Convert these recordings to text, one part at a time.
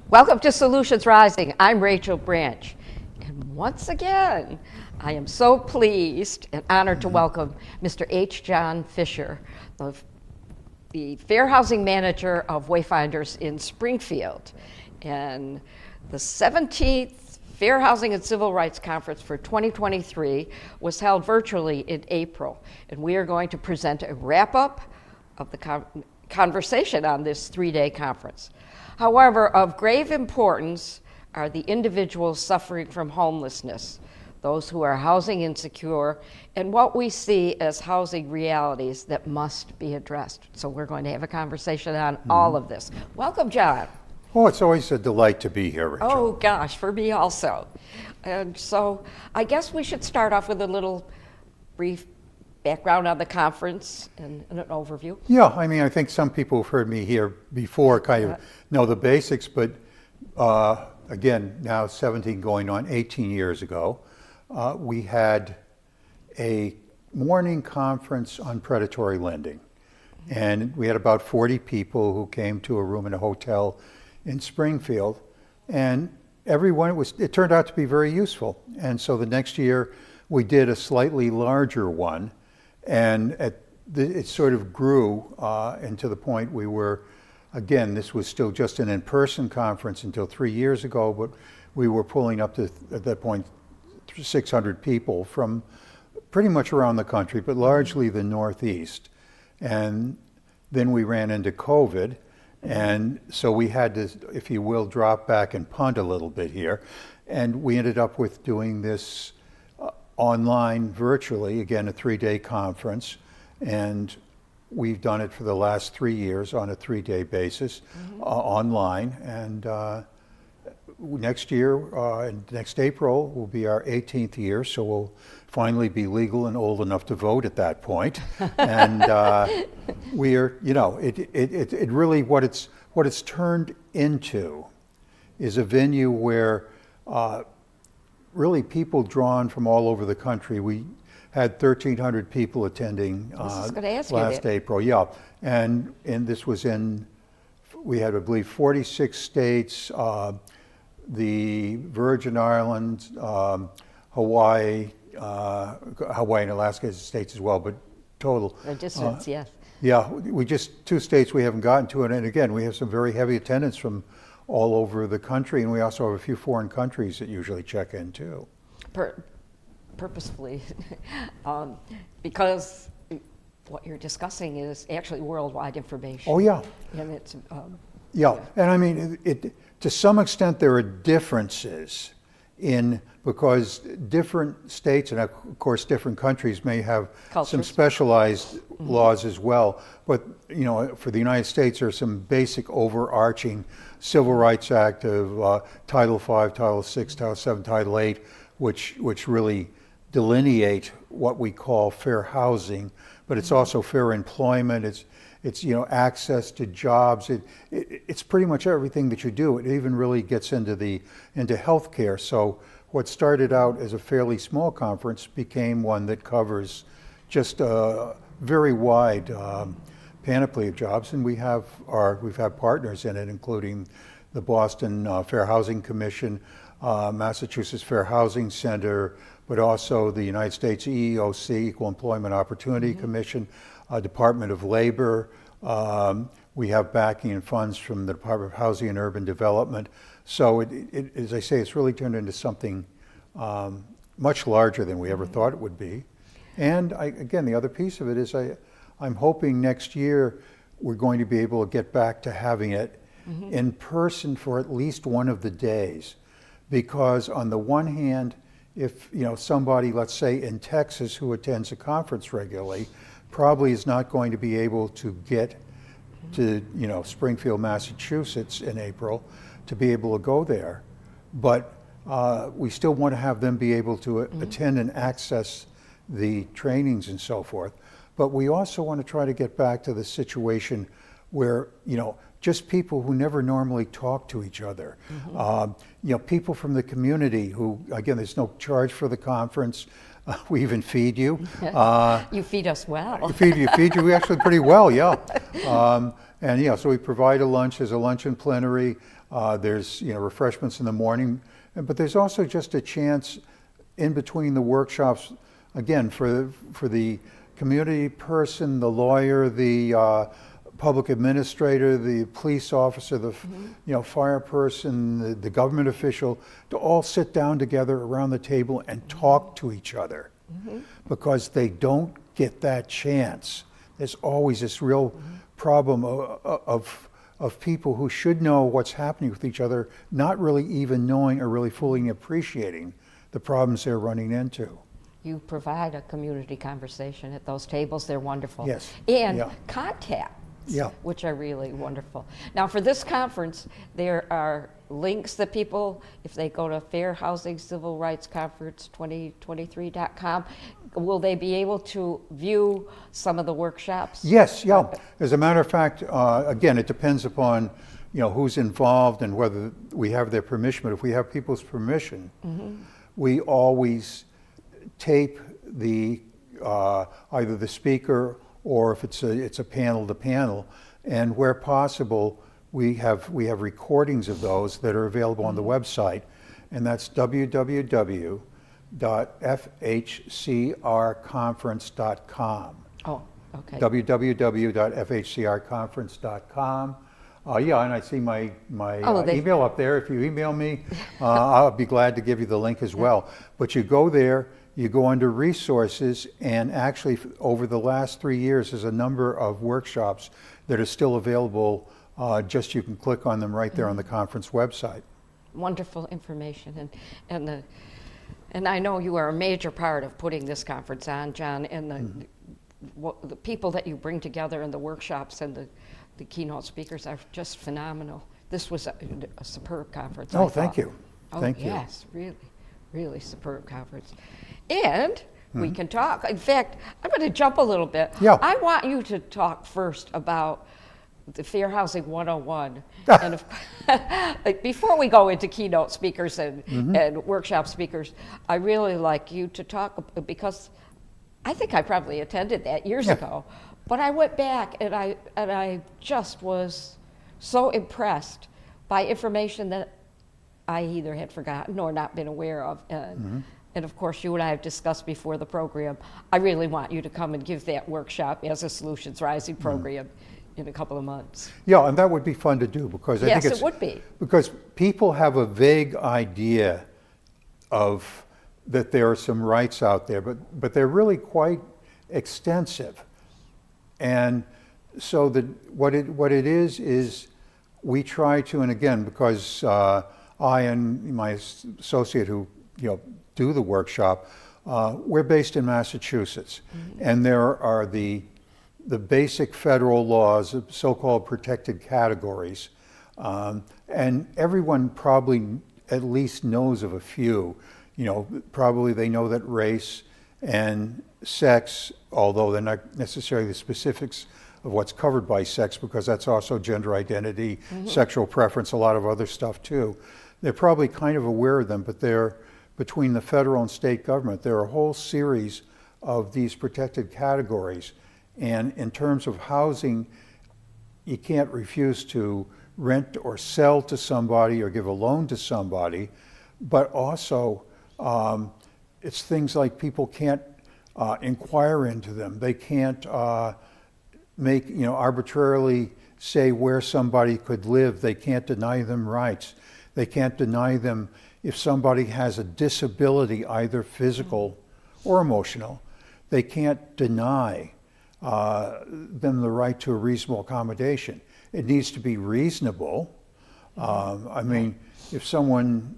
Welcome to Solutions Rising. I'm Rachel Branch. And once again, I am so pleased and honored to welcome Mr. H. John Fisher, the Fair Housing Manager of Wayfinders in Springfield. And the 17th Fair Housing and Civil Rights Conference for 2023 was held virtually in April. And we are going to present a wrap-up of the conversation on this three-day conference. However, of grave importance are the individuals suffering from homelessness, those who are housing insecure, and what we see as housing realities that must be addressed. So we're going to have a conversation on all of this. Welcome, John. Oh, it's always a delight to be here, Rachel. Oh gosh, for me also. And so I guess we should start off with a little brief background on the conference and an overview. Yeah, I mean, I think some people who've heard me here before kind of know the basics, but again, now 17 going on 18 years ago, we had a morning conference on predatory lending. And we had about 40 people who came to a room in a hotel in Springfield. And everyone, it turned out to be very useful. And so the next year, we did a slightly larger one. And it sort of grew and to the point we were, again, this was still just an in-person conference until 3 years ago, but we were pulling up to, at that point, 600 people from pretty much around the country, but largely the Northeast. And then we ran into COVID, and so we had to, if you will, drop back and punt a little bit here. And we ended up with doing this online virtually, again, a three-day conference, and we've done it for the last 3 years on a three-day basis online. And next year, next April, will be our 18th year, so we'll finally be legal and old enough to vote at that point. And we are, you know, it really, what it's turned into is a venue where really people drawn from all over the country. We had 1,300 people attending last April. Yeah, and this was we had, I believe, 46 states, the Virgin Islands, Hawaii and Alaska states as well, but total. The distance, yes. Yeah, we just, 2 states we haven't gotten to, and again, we have some very heavy attendance from all over the country, and we also have a few foreign countries that usually check in too. Purposefully, because what you're discussing is actually worldwide information. Oh yeah. And it's yeah, and I mean, to some extent there are differences because different states and of course different countries may have some specialized laws as well. But you know, for the United States, there are some basic overarching Civil Rights Act of Title V, Title VI, Title VII, Title VIII, which really delineate what we call fair housing, but it's also fair employment. It's you know, access to jobs. It's pretty much everything that you do. It even really gets into healthcare. So what started out as a fairly small conference became one that covers just a very wide panoply of jobs, and we've had partners in it, including the Boston Fair Housing Commission, Massachusetts Fair Housing Center, but also the United States EEOC, Equal Employment Opportunity Commission, Department of Labor. We have backing and funds from the Department of Housing and Urban Development. So as I say, it's really turned into something much larger than we ever thought it would be. And again, the other piece of it is I'm hoping next year we're going to be able to get back to having it in person for at least one of the days. Because on the one hand, if you know somebody, let's say in Texas, who attends a conference regularly, probably is not going to be able to get to Springfield, Massachusetts in April to be able to go there. But we still want to have them be able to attend and access the trainings and so forth. But we also want to try to get back to the situation where, just people who never normally talk to each other, people from the community who, again, there's no charge for the conference. We even feed you. You feed us well. feed you. We actually pretty well, yeah. And yeah, so we provide a lunch. There's a luncheon plenary. There's refreshments in the morning, but there's also just a chance in between the workshops, again, for the community person, the lawyer, the public administrator, the police officer, the fire person, the government official, to all sit down together around the table and talk to each other, because they don't get that chance. There's always this real problem of people who should know what's happening with each other, not really even knowing or really fully appreciating the problems they're running into. You provide a community conversation at those tables. They're wonderful. Yes. And Yeah. contacts, Yeah. which are really wonderful. Now, for this conference, there are links that people, if they go to Fair Housing Civil Rights Conference 2023.com, will they be able to view some of the workshops? Yes, yeah. As a matter of fact, again, it depends upon who's involved and whether we have their permission. But if we have people's permission, we always tape the either the speaker, or if it's a panel to panel, and where possible, we have recordings of those that are available on the website, and that's www.fhcrconference.com. Oh, okay. www.fhcrconference.com. Yeah, and I see my they- email up there. If you email me, I'll be glad to give you the link as well. But you go there, you go under resources, and actually over the last 3 years, there's a number of workshops that are still available. Just you can click on them right there on the conference website. Wonderful information, and I know you are a major part of putting this conference on, John, and the people that you bring together in the workshops and the keynote speakers are just phenomenal. This was a superb conference. Oh, thank you. Oh, Thank you. yes, really, really superb conference. And we can talk. In fact, I'm going to jump a little bit. Yeah. I want you to talk first about the Fair Housing 101. And before we go into keynote speakers and workshop speakers, I really like you to talk, because I think I probably attended that years ago, but I went back and I just was so impressed by information that I either had forgotten or not been aware of. And of course, you and I have discussed before the program, I really want you to come and give that workshop as a Solutions Rising program in a couple of months. Yeah, and that would be fun to do, because I think Yes, it would be. Because people have a vague idea of that there are some rights out there, but they're really quite extensive. And so what it is we try to, and again, because I and my associate who do the workshop, we're based in Massachusetts, and there are the basic federal laws, so-called protected categories, and everyone probably at least knows of a few. Probably they know that race and sex, although they're not necessarily the specifics of what's covered by sex, because that's also gender identity, sexual preference, a lot of other stuff too. They're probably kind of aware of them, but they're between the federal and state government. There are a whole series of these protected categories. And in terms of housing, you can't refuse to rent or sell to somebody or give a loan to somebody, but also it's things like people can't inquire into them. They can't make, arbitrarily say where somebody could live. They can't deny them rights. They can't deny them if somebody has a disability, either physical or emotional. They can't deny them the right to a reasonable accommodation. It needs to be reasonable. I mean, if someone,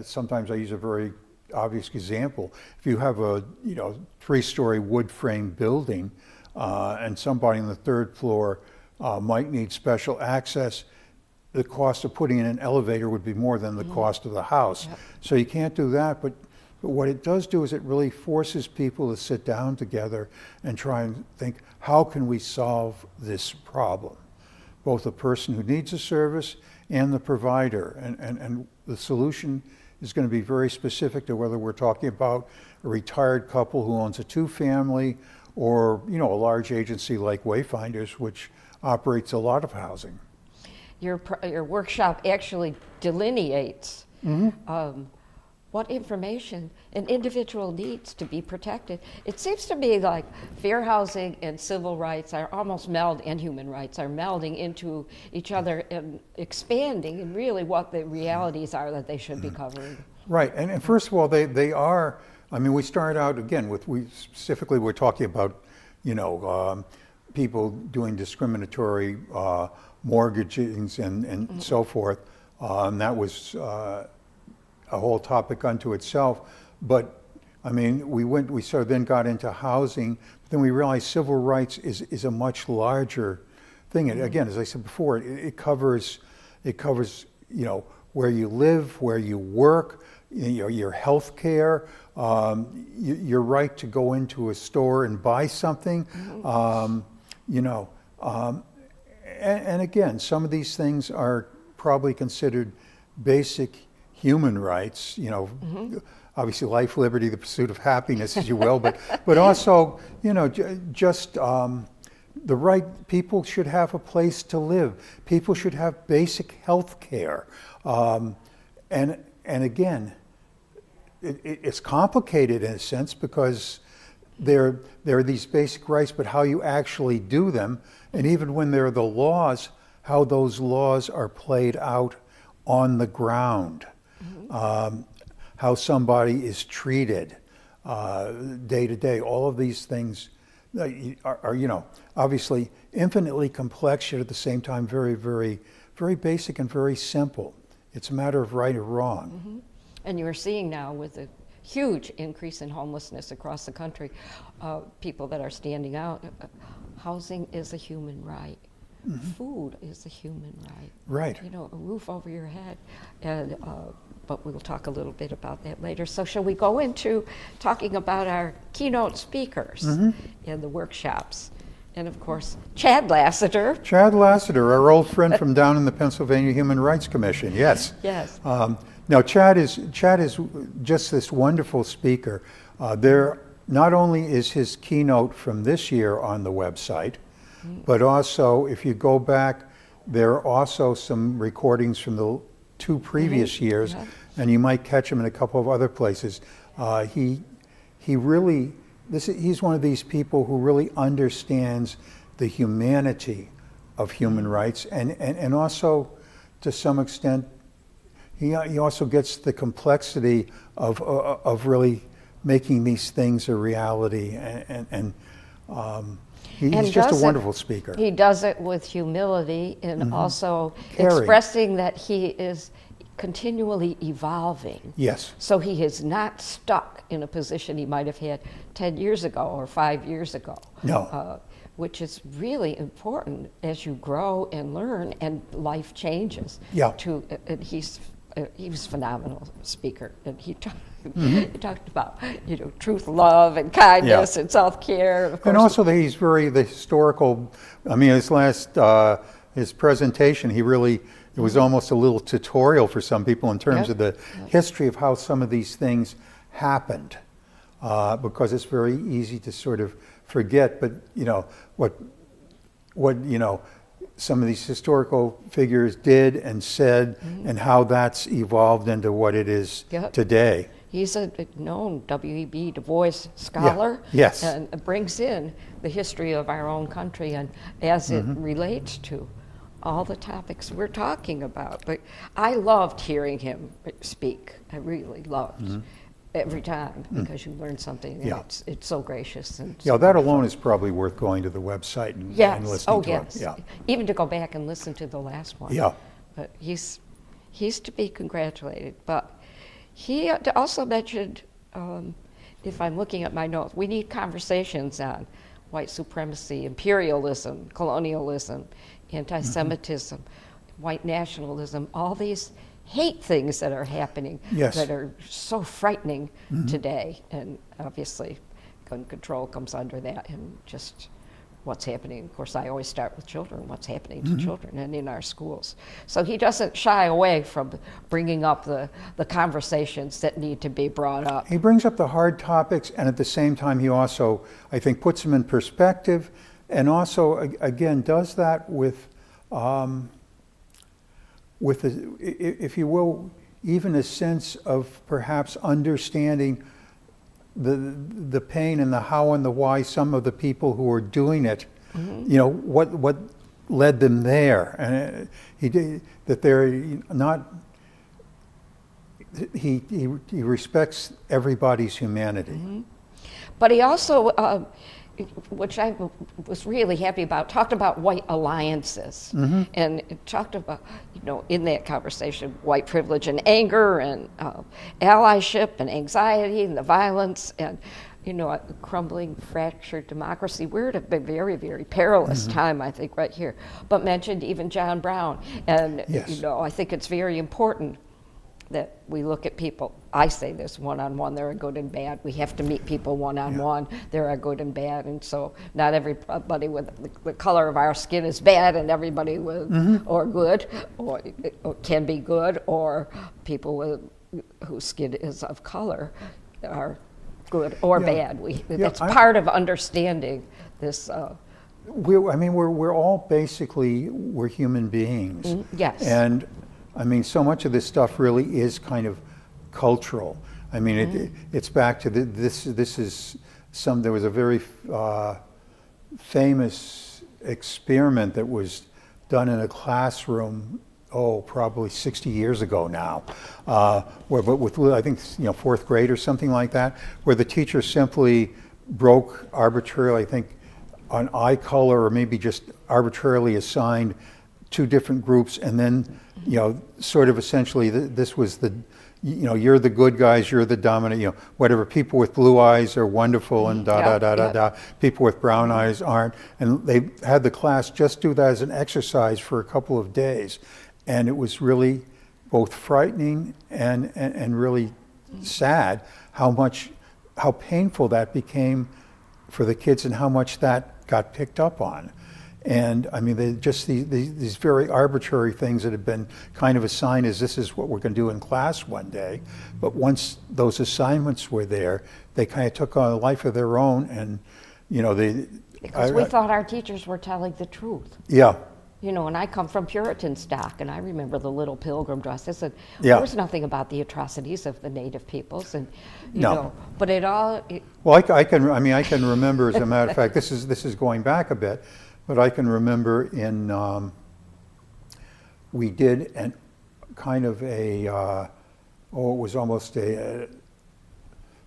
sometimes I use a very obvious example. If you have a 3-story wood frame building and somebody on the 3rd floor might need special access, the cost of putting in an elevator would be more than the cost of the house. Yep. So you can't do that, but what it does do is it really forces people to sit down together and try and think, how can we solve this problem? Both the person who needs a service and the provider. And the solution is going to be very specific to whether we're talking about a retired couple who owns a 2-family, or a large agency like Wayfinders, which operates a lot of housing. Your workshop actually delineates what information an individual needs to be protected. It seems to me like fair housing and civil rights are almost and human rights are melding into each other and expanding in really what the realities are that they should be covering. Right, and first of all, they are, I mean, we start out again with, specifically we're talking about, people doing discriminatory mortgagings and so forth. And that was a whole topic unto itself. But I mean, we sort of then got into housing, but then we realized civil rights is a much larger thing. And again, as I said before, it covers, where you live, where you work, your health care, your right to go into a store and buy something, and again, some of these things are probably considered basic human rights, obviously life, liberty, the pursuit of happiness, as you will, but also, just the right, people should have a place to live. People should have basic health care. And again, it's complicated in a sense because there are these basic rights, but how you actually do them, and even when there are the laws, how those laws are played out on the ground, how somebody is treated day to day. All of these things are obviously infinitely complex, yet at the same time very, very, very basic and very simple. It's a matter of right or wrong. And you're seeing now with a huge increase in homelessness across the country, people that are standing out. Housing is a human right. Food is a human right. Right. A roof over your head. And but we'll talk a little bit about that later. So shall we go into talking about our keynote speakers in the workshops? And of course, Chad Lassiter. Chad Lassiter, our old friend from down in the Pennsylvania Human Rights Commission, yes. Yes. Now, Chad is just this wonderful speaker. Not only is his keynote from this year on the website, but also if you go back, there are also some recordings from the 2 previous years, and you might catch him in a couple of other places. He really, he's one of these people who really understands the humanity of human rights, and also to some extent, he also gets the complexity of really making these things a reality, and he's just a wonderful speaker. He does it with humility and also expressing that he is continually evolving. Yes. So he is not stuck in a position he might have had 10 years ago or 5 years ago. No. Which is really important as you grow and learn and life changes. Yeah. And he was a phenomenal speaker, and he talked about truth, love, and kindness, and self-care. Of course. And also the historical. I mean, his presentation, it was almost a little tutorial for some people in terms of the history of how some of these things happened, because it's very easy to sort of forget. But what some of these historical figures did and said, and how that's evolved into what it is today. He's a known W.E.B. Du Bois scholar, yes, and brings in the history of our own country and as it relates to all the topics we're talking about. But I loved hearing him speak. I really loved every time, because you learn something, and it's so gracious. And that alone is probably worth going to the website and listening to it. Yeah. Even to go back and listen to the last one. Yeah. But he's to be congratulated. But he also mentioned, if I'm looking at my notes, we need conversations on white supremacy, imperialism, colonialism, anti-Semitism, white nationalism, all these hate things that are happening that are so frightening today. And obviously gun control comes under that, and just what's happening. Of course, I always start with children, what's happening to children and in our schools. So he doesn't shy away from bringing up the conversations that need to be brought up. He brings up the hard topics, and at the same time he also, I think, puts them in perspective and also, again, does that with if you will, even a sense of perhaps understanding the pain and the how and the why some of the people who are doing it, what led them there, and that they're not. He respects everybody's humanity. But he also, which I was really happy about, talked about white alliances, and talked about, in that conversation, white privilege and anger, and allyship and anxiety and the violence, and a crumbling, fractured democracy. We're at a very, very perilous time, I think, right here. But mentioned even John Brown, and yes. I think it's very important that we look at people. I say this one-on-one, there are good and bad. We have to meet people one-on-one. There are good and bad, and so not everybody with the color of our skin is bad, and everybody with or good, or can be good, or people with whose skin is of color are good or bad. That's part of understanding this. We're all basically human beings. Yes. And so much of this stuff really is kind of cultural. It's back to this is there was a very famous experiment that was done in a classroom, probably 60 years ago now, but with, I think, fourth grade or something like that, where the teacher simply broke arbitrarily, I think, on eye color, or maybe just arbitrarily assigned two different groups, and then sort of essentially this was the, you're the good guys, you're the dominant, whatever. People with blue eyes are wonderful, and people with brown eyes aren't. And they had the class just do that as an exercise for a couple of days, and it was really both frightening and really sad how painful that became for the kids, and how much that got picked up on. And they just these very arbitrary things that have been kind of assigned as this is what we're going to do in class one day. But once those assignments were there, they kind of took on a life of their own, and because we thought our teachers were telling the truth. Yeah. And I come from Puritan stock, and I remember the little pilgrim dresses, and there was nothing about the atrocities of the native peoples, and but it all. Well, I can remember, as a matter of fact, this is going back a bit. But I can remember we did an kind of it was almost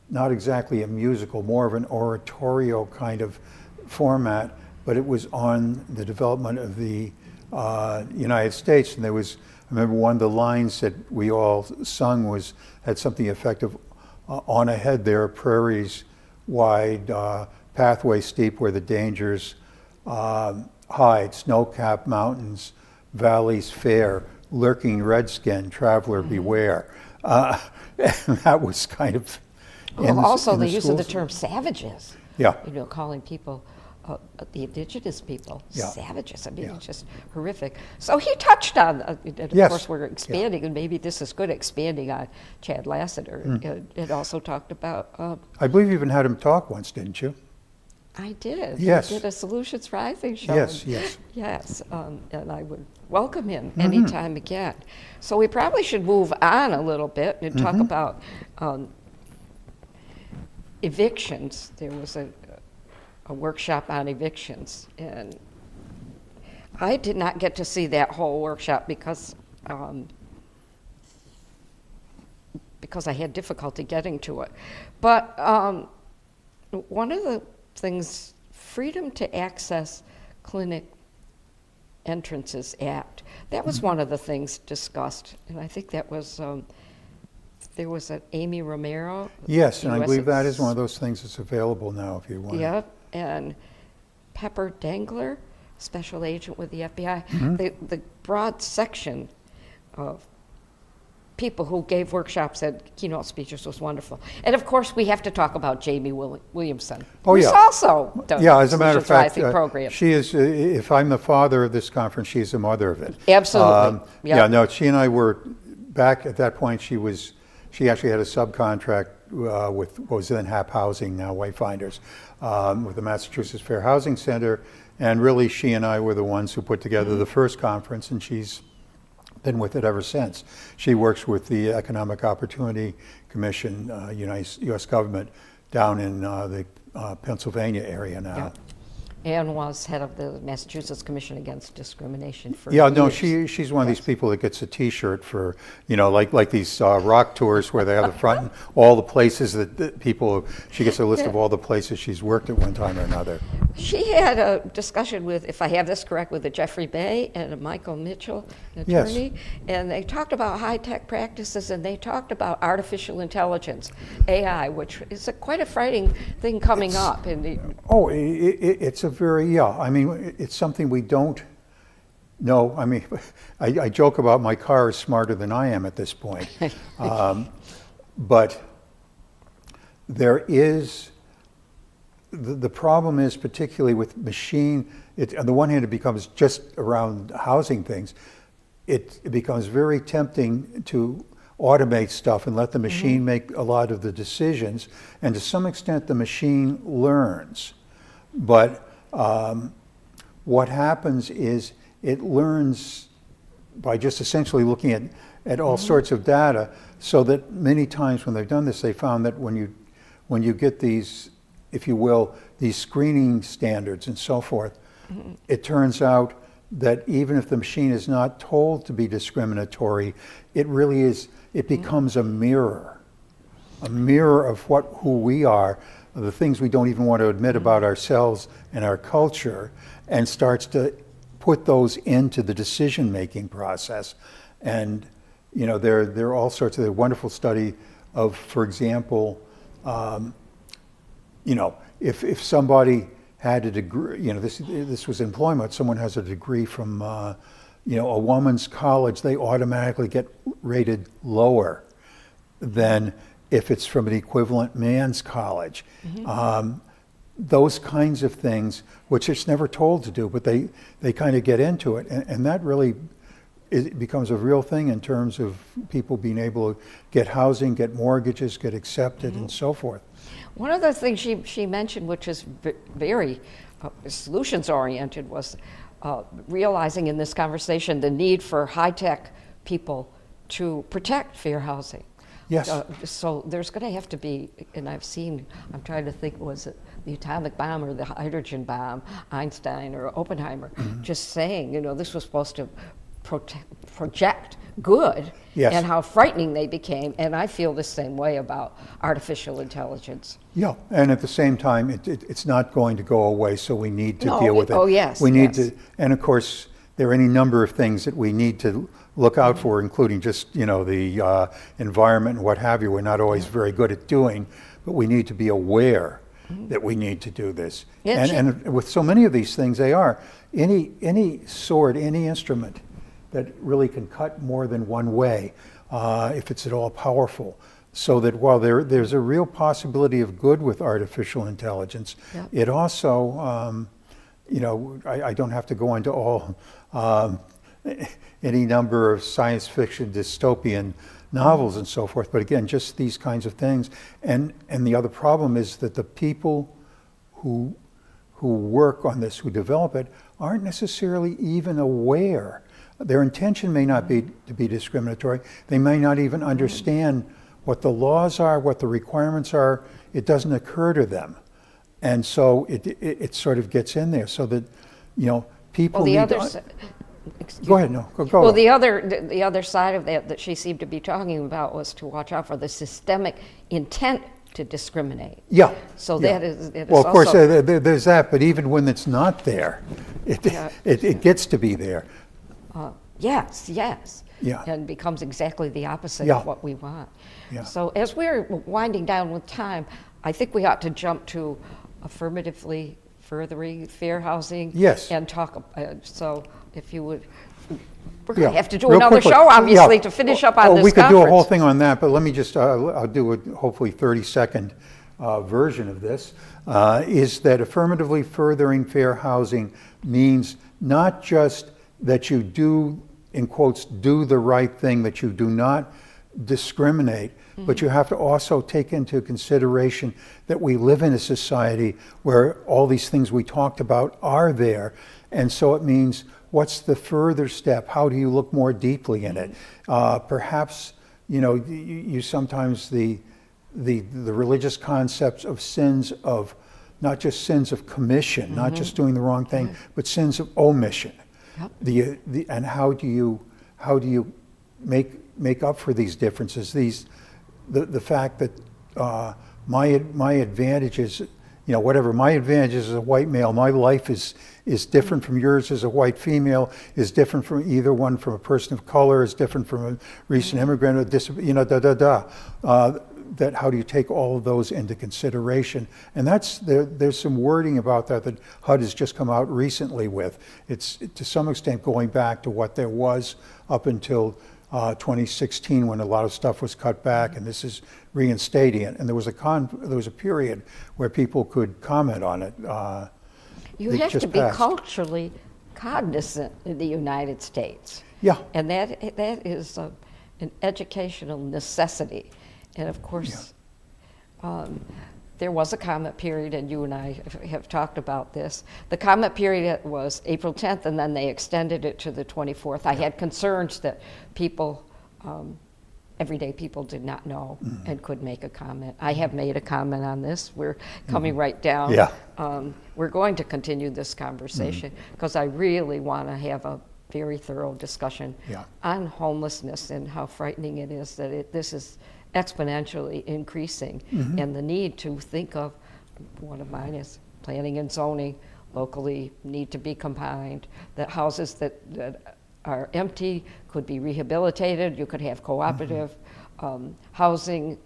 not exactly a musical, more of an oratorio kind of format, but it was on the development of the United States. And I remember one of the lines that we all sung had something effective, on ahead there, prairies wide, pathways steep where the dangers hide, snow-capped mountains, valleys fair, lurking redskin, traveler beware. And that was kind of also the use of the term savages. Yeah. Calling people, the indigenous people, savages. Yeah. It's just horrific. So he touched on, and of Yes. course we're expanding, and maybe this is good, expanding on Chad Lassiter. It also talked about... I believe you even had him talk once, didn't you? I did. Yes. I did a Solutions Rising show. Yes. Yes, and I would welcome him anytime again. So we probably should move on a little bit and talk about evictions. There was a workshop on evictions, and I did not get to see that whole workshop because I had difficulty getting to it. But one of the things, Freedom to Access Clinic Entrances Act, that was one of the things discussed, and I think that was, there was an Amy Romero. Yes, and I believe that is one of those things that's available now if you want. Yep, and Pepper Dangler, special agent with the FBI. The broad section of people who gave workshops and keynote speeches was wonderful. And of course, we have to talk about Jamie Williamson, who's also done as a matter of fact, program. She is, if I'm the father of this conference, she's the mother of it. Absolutely. She and I were, back at that point, she actually had a subcontract with what was then HAP Housing, now Wayfinders, with the Massachusetts Fair Housing Center, And really, she and I were the ones who put together the first conference, and she's been with it ever since. She works with the Economic Opportunity Commission, U.S. government, down in the Pennsylvania area now. Yeah. And was head of the Massachusetts Commission Against Discrimination for Yeah, years. no, she's one of these people that gets a T-shirt for, like these rock tours where they have the front and all the places that people, she gets a list of all the places she's worked at one time or another. She had a discussion with, if I have this correct, with a Jeffrey Bay and a Michael Mitchell, an attorney, and they talked about high-tech practices, and they talked about artificial intelligence, AI, which is quite a frightening thing coming up. It's a very, I mean, it's something we don't know. I mean, I joke about my car is smarter than I am at this point. But there is, the problem is particularly with machine, on the one hand it becomes just around housing things, it becomes very tempting to automate stuff and let the machine make a lot of the decisions, and to some extent the machine learns. But what happens is it learns by just essentially looking at all sorts of data, so that many times when they've done this, they found that when you get these, if you will, these screening standards and so forth, it turns out that even if the machine is not told to be discriminatory, it really is, it becomes a mirror of who we are, of the things we don't even want to admit about ourselves and our culture, and starts to put those into the decision-making process. And there are all sorts of, a wonderful study of, for example, if somebody had a degree, this was employment, someone has a degree from, a woman's college, they automatically get rated lower than if it's from an equivalent man's college. Those kinds of things, which it's never told to do, but they kind of get into it. And that really becomes a real thing in terms of people being able to get housing, get mortgages, get accepted, and so forth. One of the things she mentioned, which is very solutions-oriented, was realizing in this conversation the need for high-tech people to protect fair housing. Yes. So there's going to have to be, and I'm trying to think, was it the atomic bomb or the hydrogen bomb, Einstein or Oppenheimer, just saying, this was supposed to project good, and how frightening they became. And I feel the same way about artificial intelligence. Yeah, and at the same time, it's not going to go away, so we need to deal with it. Oh, yes. We need to, and of course, there are any number of things that we need to look out for, including just, the environment and what have you. We're not always very good at doing, but we need to be aware that we need to do this. Yeah, and with so many of these things, they are. Any sword, any instrument that really can cut more than one way, if it's at all powerful. So that while there's a real possibility of good with artificial intelligence, it also, I don't have to go into all any number of science fiction dystopian novels and so forth, but again, just these kinds of things. And the other problem is that the people who work on this, who develop it, aren't necessarily even aware. Their intention may not be to be discriminatory. They may not even understand what the laws are, what the requirements are. It doesn't occur to them. And so it sort of gets in there, so that, people need to... Go ahead, no, go Well, on. the other side of that she seemed to be talking about was to watch out for the systemic intent to discriminate. Yeah. So yeah. that is well, of course, there's that, but even when it's not there, it gets to be there. Yes. Yeah. And becomes exactly the opposite of what we want. Yeah. So as we're winding down with time, I think we ought to jump to affirmatively furthering fair housing. Yes. And talk, so if you would, we're going to have to do Real another quickly. show, obviously, to finish up on this we could conference. do a whole thing on that, but let me just, I'll do a hopefully 30-second version of this, is that affirmatively furthering fair housing means not just that you do, in quotes, do the right thing, that you do not discriminate, but you have to also take into consideration that we live in a society where all these things we talked about are there. And so it means, what's the further step? How do you look more deeply in it? Perhaps, you sometimes the religious concepts of sins of, not just sins of commission, not just doing the wrong thing, but sins of omission. Yep. And how do you make up for these differences? The fact that my advantages, whatever my advantages as a white male, my life is different from yours as a white female, is different from either one from a person of color, is different from a recent immigrant, that how do you take all of those into consideration? And there's some wording about that HUD has just come out recently with. It's to some extent going back to what there was up until 2016, when a lot of stuff was cut back, and this is reinstating it. And there was a period where people could comment on it. You have to be culturally cognizant in the United States. Yeah. And that is an educational necessity. And of course, there was a comment period, and you and I have talked about this. The comment period was April 10th, and then they extended it to the 24th. I had concerns that people, everyday people did not know and could make a comment. I have made a comment on this. We're coming right down. Yeah. We're going to continue this conversation because I really want to have a very thorough discussion on homelessness and how frightening it is that this is exponentially increasing, and the need to think of, one of mine is planning and zoning locally need to be combined, that houses that are empty could be rehabilitated, you could have cooperative housing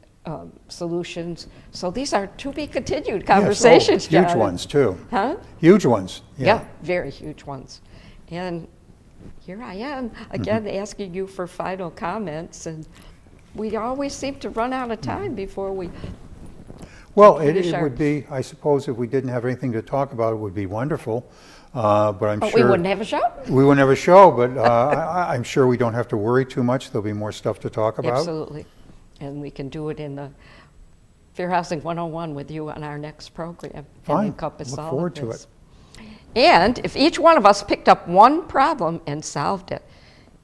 solutions. So these are to be continued conversations, John. Huge John. ones too. Huh? Huge ones. Yeah, very huge ones. And here I am again asking you for final comments, and we always seem to run out of time before we. Well, it would be, I suppose, if we didn't have anything to talk about, it would be wonderful. But I'm sure we wouldn't have a show. We wouldn't have a show, but I'm sure we don't have to worry too much. There'll be more stuff to talk about. Absolutely, and we can do it in the Fair Housing 101 with you on our next program. Fine. And encompass Look all forward of to this. it. And if each one of us picked up one problem and solved it,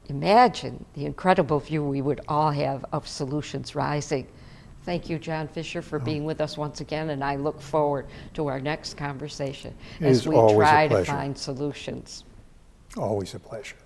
imagine the incredible view we would all have of solutions rising. Thank you, John Fisher, for being with us once again, and I look forward to our next conversation as we try to find solutions. Always a pleasure.